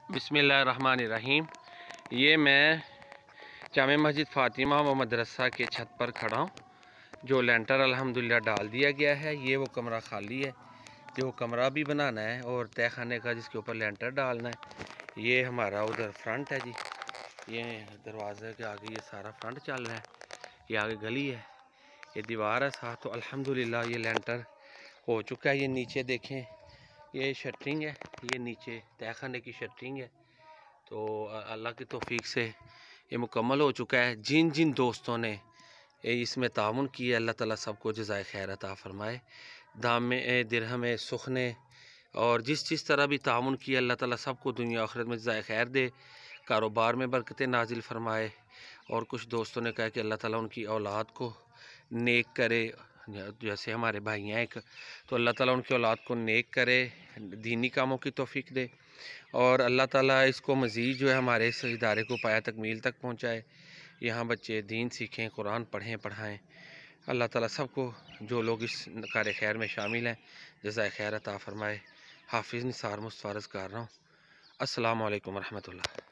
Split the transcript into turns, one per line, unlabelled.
बिस्मिल्लाहिर्रहमानिर्रहीम। ये मैं जामे मस्जिद फ़ातिमा व मदरसा के छत पर खड़ा हूँ, जो लेंटर अल्हम्दुलिल्लाह डाल दिया गया है। ये वो कमरा खाली है, जो कमरा भी बनाना है और तय खाने का जिसके ऊपर लेंटर डालना है। ये हमारा उधर फ्रंट है जी, ये दरवाजे के आगे ये सारा फ्रंट चल रहा है। ये आगे गली है, ये दीवार है साथ। तो अल्हम्दुलिल्लाह ये लेंटर हो चुका है। ये नीचे देखें, ये शटरिंग है, ये नीचे तहखाने की शटरिंग है। तो अल्लाह की तौफीक से ये मुकम्मल हो चुका है। जिन जिन दोस्तों ने इसमें ताउन किया, अल्लाह ताला सबको जज़ाए खैर अता फ़रमाए। दामे दिरहम सुखने और जिस तरह भी ताउन किया, अल्लाह ताला सबको दुनिया आखिरत में जज़ाए खैर दे, कारोबार में बरकतें नाजिल फ़रमाए। और कुछ दोस्तों ने कहा कि अल्लाह ताला उनकी औलाद को नेक करे, जैसे हमारे भाई हैं एक, तो अल्लाह ताला उनकी औलाद को नेक करे, दीनी कामों की तौफीक दे। और अल्लाह ताला इसको मज़ीद जो है हमारे इस इदारे को पाया तकमील तक पहुँचाए। यहाँ बच्चे दीन सीखें, कुरान पढ़ें पढ़ाएँ। अल्लाह ताला सबको, जो लोग इस कार खैर में शामिल हैं, जज़ाए खैर अता फ़रमाए। हाफिज़ निसार मुस्तफ़ा अर्ज़ कर रहा हूँ। अस्सलामु अलैकुम रहमतुल्लाह।